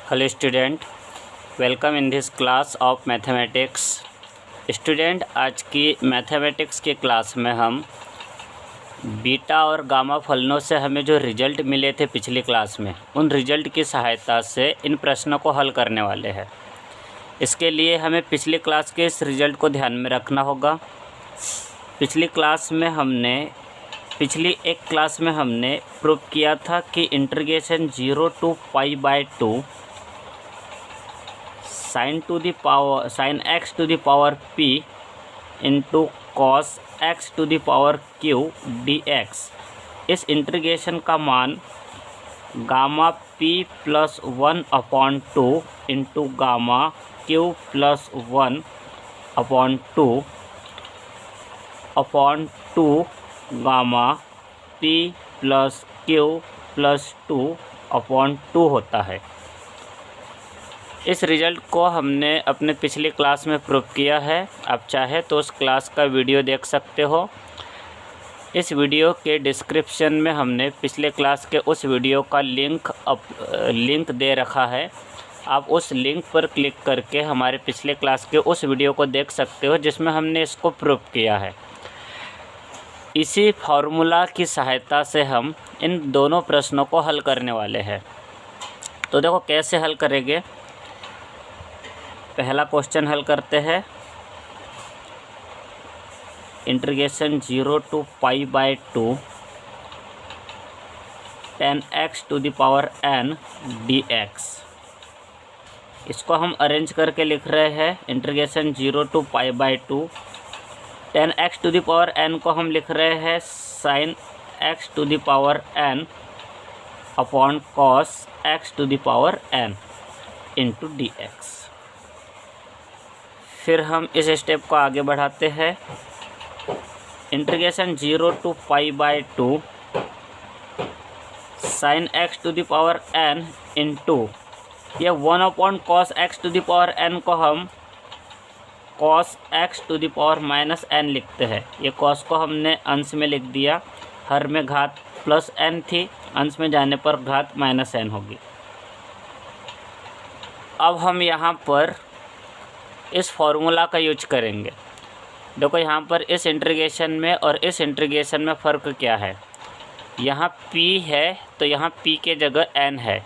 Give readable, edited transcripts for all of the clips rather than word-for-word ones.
Hello student, welcome in this class of mathematics. Student, आज की mathematics की class में हम बीटा और गामा फलनों से हमें जो रिजल्ट मिले थे पिछली क्लास में, उन रिजल्ट की सहायता से इन प्रश्नों को हल करने वाले हैं। इसके लिए हमें पिछली क्लास के इस रिजल्ट को ध्यान में रखना होगा। पिछली एक क्लास में हमने प्रूव किया था कि integration 0 to π/2 sin x to the power p into cos x to the power q dx, इस इंटीग्रेशन का मान gamma p plus 1/2 into gamma q plus 1/2 gamma p plus q plus 2/2 होता है। इस रिज़ल्ट को हमने अपने पिछली क्लास में प्रूव किया है। आप चाहे तो उस क्लास का वीडियो देख सकते हो। इस वीडियो के डिस्क्रिप्शन में हमने पिछले क्लास के उस वीडियो का लिंक दे रखा है। आप उस लिंक पर क्लिक करके हमारे पिछले क्लास के उस वीडियो को देख सकते हो जिसमें हमने इसको प्रूव किया है। इसी फार्मूला की सहायता से हम इन दोनों प्रश्नों को हल करने वाले हैं। तो देखो कैसे हल करेंगे। पहला क्वेश्चन हल करते हैं। Integration 0 to π/2 tan x to the power n dx, इसको हम अरेंज करके लिख रहे हैं। Integration 0 to π/2 tan x to the power n को हम लिख रहे हैं sin x to the power n upon cos x to the power n into dx। फिर हम इस स्टेप को आगे बढ़ाते हैं। Integration 0 to π/2 sin x to the power n into ये 1/cos x to the power n को हम cos x to the power minus n लिखते हैं। ये cos को हमने अंश में लिख दिया। हर में घात प्लस n थी, अंश में जाने पर घात माइनस n होगी। अब हम यहाँ पर इस फॉर्मूला का यूज करेंगे। देखो यहाँ पर इस इंटीग्रेशन में और इस इंटीग्रेशन में फ़र्क क्या है। यहाँ p है तो यहाँ p के जगह n है।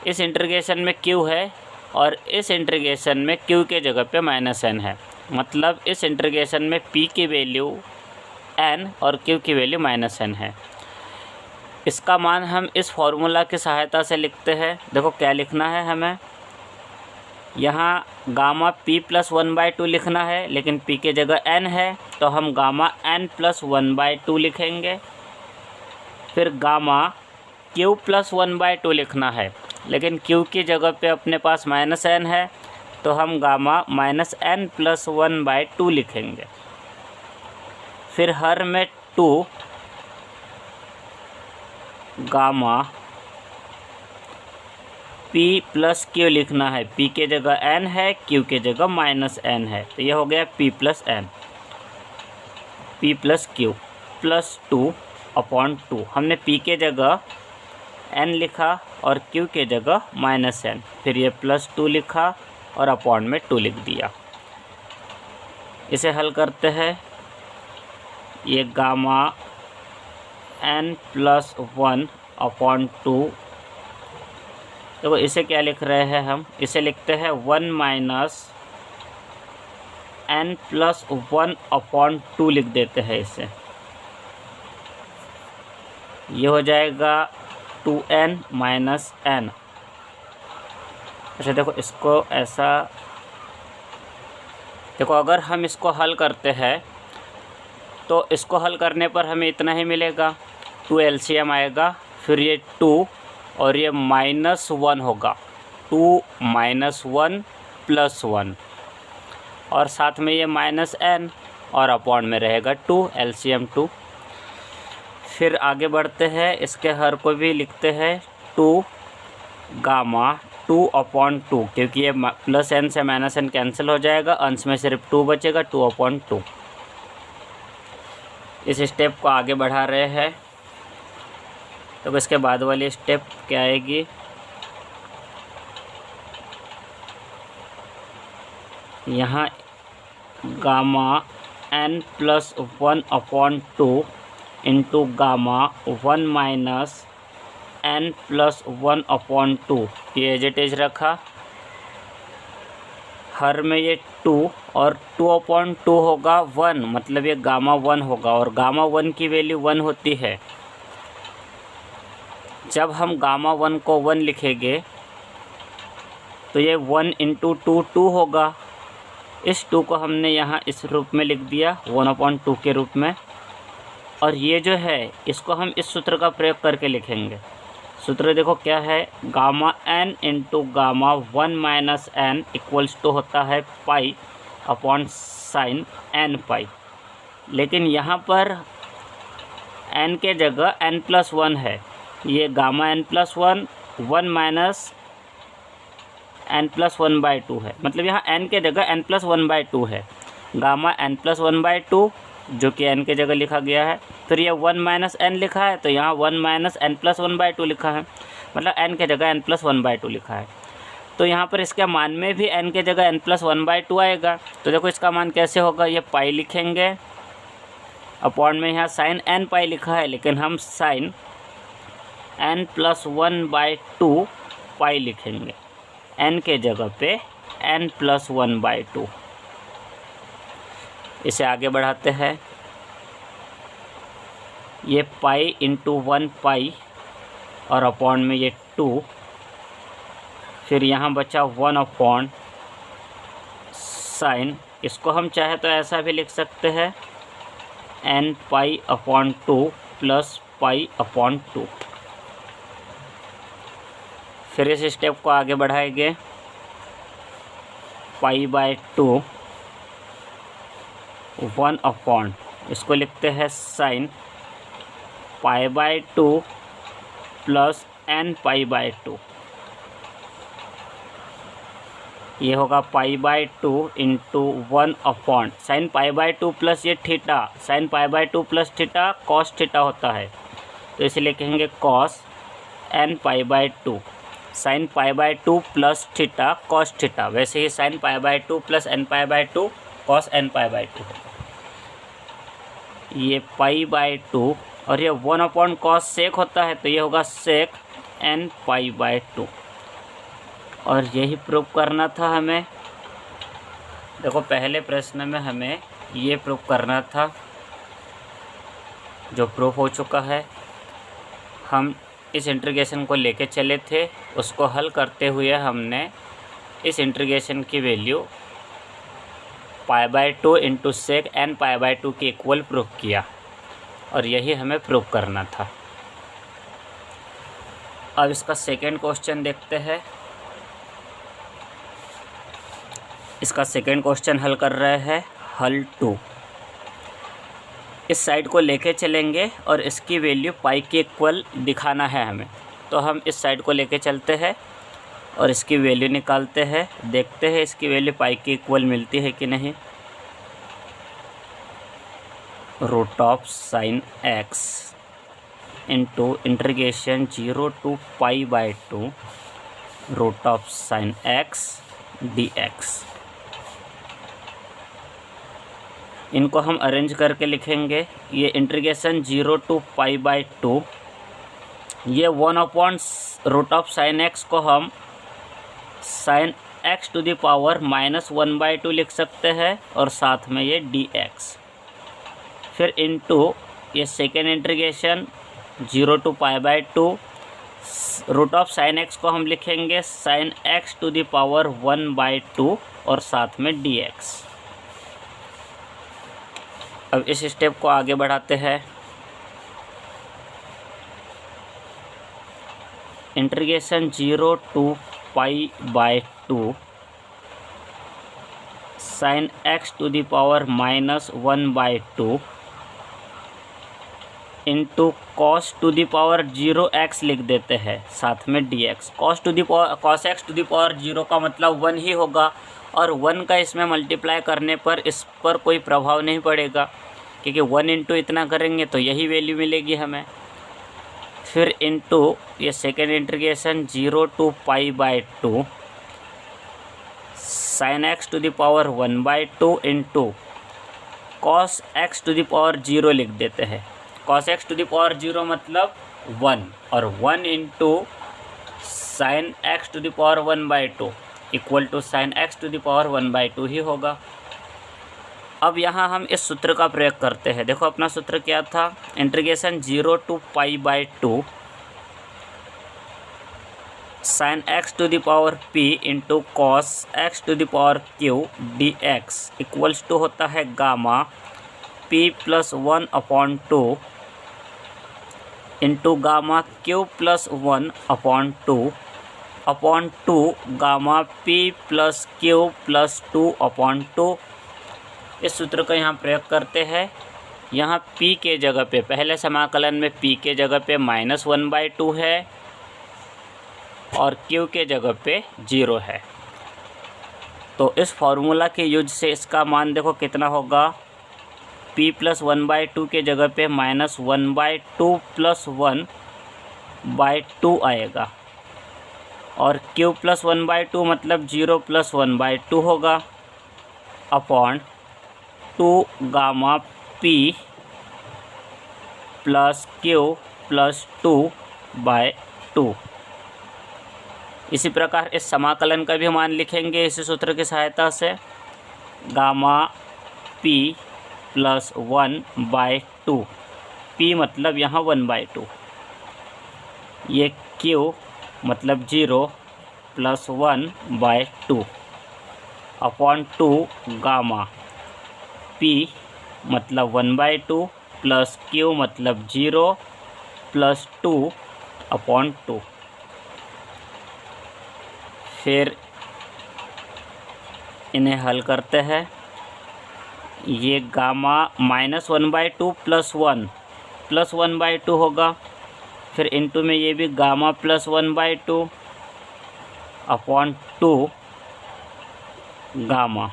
इस इंटीग्रेशन में q है और इस इंटीग्रेशन में q के जगह पे माइनस n है। मतलब इस इंटीग्रेशन में p की वैल्यू n और q की वैल्यू माइनस n है। इसका मान हम इस फॉर्मूला की सहायता से लिखते हैं। देखो क्या लिखना है हमें। यहाँ गामा p प्लस 1/2 लिखना है, लेकिन p के जगह n है तो हम गामा n प्लस 1/2 लिखेंगे। फिर गामा q प्लस 1/2 लिखना है, लेकिन q की जगह पे अपने पास माइनस n है तो हम गामा माइनस n प्लस 1/2 लिखेंगे। फिर हर में 2 गामा p प्लस q लिखना है। p के जगह n है, q के जगह माइनस n है, तो ये हो गया p plus n, p plus q plus 2/2। हमने p के जगह n लिखा और q के जगह माइनस n, फिर ये प्लस 2 लिखा और अपॉन में 2 लिख दिया। इसे हल करते हैं। ये गामा n प्लस 1/2, तो इसे क्या लिख रहे हैं हम। इसे लिखते हैं 1 माइनस n प्लस 1/2 लिख देते हैं इसे। ये हो जाएगा 2n माइनस n। अच्छा देखो इसको ऐसा, देखो अगर हम इसको हल करते हैं तो इसको हल करने पर हमें इतना ही मिलेगा। 2 LCM आएगा, फिर ये 2 और ये -1 होगा। 2 माइनस 1 प्लस 1 और साथ में ये माइनस n और अपॉन में रहेगा 2 LCM 2। फिर आगे बढ़ते हैं। इसके हर को भी लिखते हैं 2 गामा 2/2, क्योंकि ये प्लस n से माइनस n कैंसिल हो जाएगा, अंश में सिर्फ 2 बचेगा, 2/2। इस स्टेप को आगे बढ़ा रहे हैं। तो इसके बाद वाली स्टेप क्या आएगी। यहाँ gamma n plus 1/2 into gamma 1 minus n plus 1/2, ये एज इट इज रखा। हर में ये 2 और 2/2 होगा 1, मतलब ये गामा 1 होगा और गामा 1 की वैल्यू 1 होती है। जब हम गामा 1 को 1 लिखेंगे तो ये 1 इंटू 2 2 होगा। इस 2 को हमने यहाँ इस रूप में लिख दिया 1/2 के रूप में। और ये जो है इसको हम इस सूत्र का प्रयोग करके लिखेंगे। सूत्र देखो क्या है, gamma n into gamma 1 minus n equals to होता है pi upon sine n pi. लेकिन यहाँ पर n के जगह n प्लस 1 है, ये gamma n plus 1 1 minus n plus 1/2 है, मतलब यहाँ n के जगह n प्लस 1/2 है। गामा n प्लस 1/2 जो कि n के जगह लिखा गया है। फिर ये 1 माइनस n लिखा है तो यहाँ 1 माइनस n प्लस 1/2 लिखा है, मतलब n के जगह n प्लस 1/2 लिखा है। तो यहाँ पर इसके मान में भी n के जगह n प्लस 1/2 आएगा। तो देखो इसका मान कैसे होगा, ये पाई लिखेंगे, अपॉन में यहाँ साइन n पाई लिखा है, लेकिन हम साइन n प्लस 1/2 पाई लिखेंगे, n के जगह पे n प्लस 1/2। इसे आगे बढ़ाते हैं, ये पाई इंटू 1 पाई और अपॉन में ये 2, फिर यहाँ बचा 1 अपॉन साइन, इसको हम चाहे तो ऐसा भी लिख सकते हैं n pi upon 2 plus pi upon 2। फिर इस स्टेप को आगे बढ़ाएंगे, पाई/2 1 अपॉन, इसको लिखते हैं साइन पाई/2 प्लस n पाई/2, ये होगा पाई/2 इंटू 1 अपॉन साइन पाई/2 प्लस ये थीटा, साइन पाई/2 प्लस थीटा कॉस थीटा होता है, तो इसे लिखेंगे कॉस n पाई/2, साइन पाई/2 प्लस थीटा कॉस थीटा। वैसे ही साइन पाई/2 प्लस n पाई/2 कॉस n पाई/2, ये पाई/2 और ये 1 अपॉन कॉस सेक होता है, तो ये होगा सेक n पाई/2। और यही प्रूव करना था हमें। देखो पहले प्रश्न में हमें ये प्रूव करना था, जो प्रूव हो चुका है। हम इस इंटीग्रेशन को लेके चले थे, उसको हल करते हुए हमने इस इंटीग्रेशन की वैल्यू पाई/2 इंटू सेक n पाई/2 के इक्वल प्रूव किया, और यही हमें प्रूव करना था। अब इसका सेकेंड क्वेश्चन देखते हैं। इसका सेकेंड क्वेश्चन हल कर रहे हैं, हल 2। इस साइड को लेके चलेंगे और इसकी वैल्यू पाई के इक्वल दिखाना है हमें, तो हम इस साइड को लेके चलते हैं और इसकी वैल्यू निकालते हैं। देखते हैं इसकी वैल्यू पाई के इक्वल मिलती है कि नहीं। Root of sine x into integration 0 to पाई/2 root of sine x dx। इनको हम अरेंज करके लिखेंगे। ये इंटीग्रेशन 0 टू पाई/2, ये 1 upon root of sine x को हम sine x to the power -1/2 लिख सकते हैं, और साथ में ये dx। फिर इनटू ये सेकेंड इंटीग्रेशन 0 टू पाई/2, रूट ऑफ साइन x को हम लिखेंगे sine x to the power 1/2 और साथ में dx। अब इस स्टेप को आगे बढ़ाते हैं। इंटीग्रेशन 0 टू पाई/2 sine x to the power -1/2 into cos to the power 0x लिख देते हैं, साथ में dx। Cos x to the power 0 का मतलब 1 ही होगा, और 1 का इसमें मल्टीप्लाई करने पर इस पर कोई प्रभाव नहीं पड़ेगा, क्योंकि 1 इंटू इतना करेंगे तो यही वैल्यू मिलेगी हमें। फिर इंटू ये सेकेंड इंटीग्रेशन 0 टू पाई/2 sine x to the power 1/2 into cos x to the power 0 लिख देते हैं। Cos x to the power 0 मतलब 1 और 1 into sine x to the power 1/2 equal to sine x to the power 1/2 ही होगा। अब यहाँ हम इस सूत्र का प्रयोग करते हैं। देखो अपना सूत्र क्या था, integration 0 to π/2 sine x to the power p into cos x to the power q dx equals to होता है gamma p + 1/2 into gamma q + 1/2 upon 2 gamma p + q + 2/2। इस सूत्र का यहाँ प्रयोग करते हैं। यहाँ p के जगह पे पहले समाकलन में p के जगह पे -1/2 है और q के जगह पे 0 है। तो इस फॉर्मूला के यूज से इसका मान देखो कितना होगा, p + 1/2 के जगह पे -1/2 + 1/2 आएगा और q + 1/2 मतलब 0 + 1/2 होगा अपॉन 2 गामा p + q + 2/2। इसी प्रकार इस समाकलन का भी मान लिखेंगे इसी सूत्र की सहायता से, गामा p + 1/2, p मतलब यहाँ 1/2, ये q मतलब 0 + 1/2 अपॉन 2 गामा p मतलब 1/2 प्लस q मतलब 0 + 2/2। फिर इन्हें हल करते हैं। ये गामा -1/2 + 1 + 1/2 होगा। फिर इनटू में ये भी गामा + 1/2 अपॉन 2 गामा,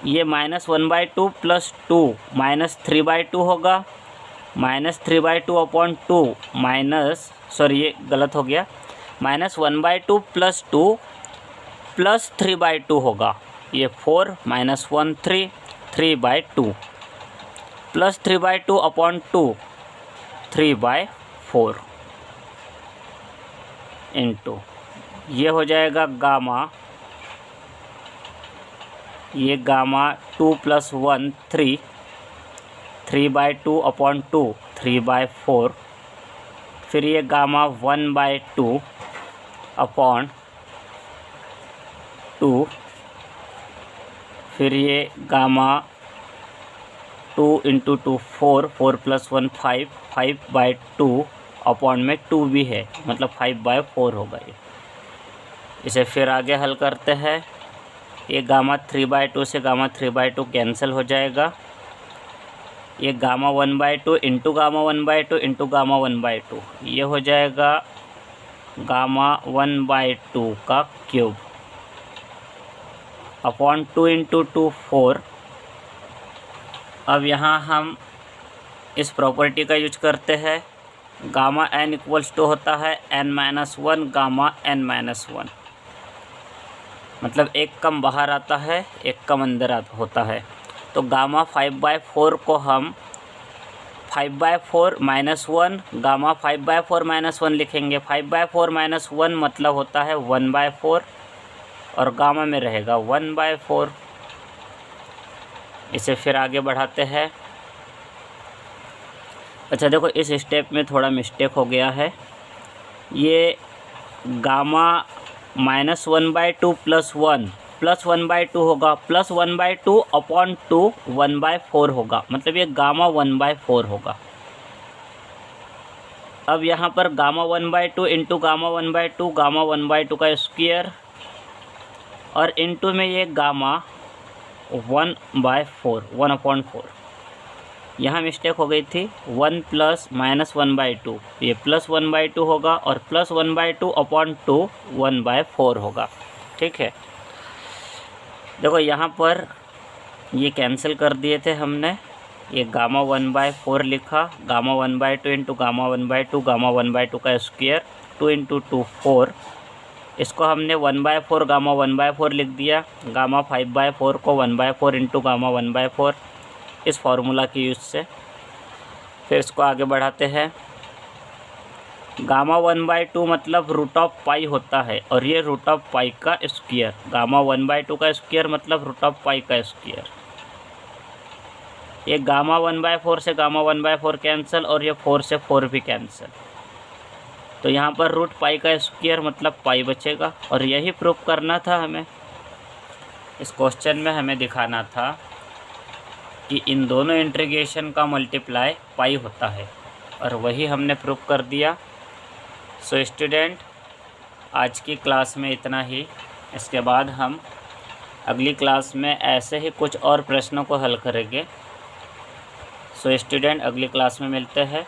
ये -1/2 + 2 -3/2 होगा। -3/2 अपॉन 2 ये गलत हो गया, -1/2 + 2 + 3/2 होगा। ये 4 -1 3 3/2 + 3/2 अपॉन 2 3/4 इंटू ये हो जाएगा गामा, ये गामा 2 + 1 3 3/2 अपॉन 2 3/4। फिर ये गामा 1/2 अपॉन 2, फिर ये गामा 2 × 2 4 4 + 1 5 5/2 अपॉन में 2 भी है मतलब 5/4 होगा ये। इसे फिर आगे हल करते हैं। ये गामा 3/2 से गामा 3/2 कैंसिल हो जाएगा। ये gamma 1/2 into gamma 1/2 into gamma 1/2, ये हो जाएगा गामा 1/2 का क्यूब अपॉन 2 × 2 4। अब यहाँ हम इस प्रॉपर्टी का यूज करते हैं। गामा n इक्वल्स टू होता है n-1 गामा n-1, मतलब एक कम बाहर आता है एक कम अंदर होता है। तो गामा 5/4 को हम 5/4 -1 गामा 5/4 -1 लिखेंगे। 5/4 -1 मतलब होता है 1/4 और गामा में रहेगा 1/4। इसे फिर आगे बढ़ाते हैं। अच्छा देखो इस स्टेप में थोड़ा मिस्टेक हो गया है। ये गामा -1/2 + 1 + 1/2 होगा, प्लस 1/2 अपॉन 2 1/4 होगा, मतलब ये गामा 1/4 होगा। अब यहाँ पर गामा 1/2 इंटू गामा 1/2 गामा 1/2 का स्क्वायर और इंटू में ये गामा 1/4 1/4। यहाँ मिस्टेक हो गई थी, 1 + -1/2, ये प्लस 1/2 होगा और प्लस 1/2 अपॉन 2 1/4 होगा। ठीक है, देखो यहाँ पर ये कैंसिल कर दिए थे हमने। ये गामा 1/4 लिखा, गामा 1/2 इंटू गामा 1/2 गामा 1/2 का स्क्वायर 2 × 2 4 इसको हमने 1/4 गामा 1/4 लिख दिया, गामा 5/4 को 1/4 इंटू गामा 1/4 इस फार्मूला की यूज़ से। फिर इसको आगे बढ़ाते हैं। गामा 1/2 मतलब रूट ऑफ पाई होता है और ये रूट ऑफ पाई का स्क्वायर। गामा 1/2 का स्क्वायर मतलब रूट ऑफ पाई का स्क्वायर। ये गामा 1/4 से गामा 1/4 कैंसिल और ये 4 से 4 भी कैंसिल। तो यहाँ पर रूट पाई का स्क्वायर मतलब पाई बचेगा और यही प्रूफ करना था हमें। इस क्वेश्चन में हमें दिखाना था कि इन दोनों इंटीग्रेशन का मल्टीप्लाई पाई होता है और वही हमने प्रूफ कर दिया। सो स्टूडेंट, आज की क्लास में इतना ही। इसके बाद हम अगली क्लास में ऐसे ही कुछ और प्रश्नों को हल करेंगे। सो स्टूडेंट, अगली क्लास में मिलते हैं।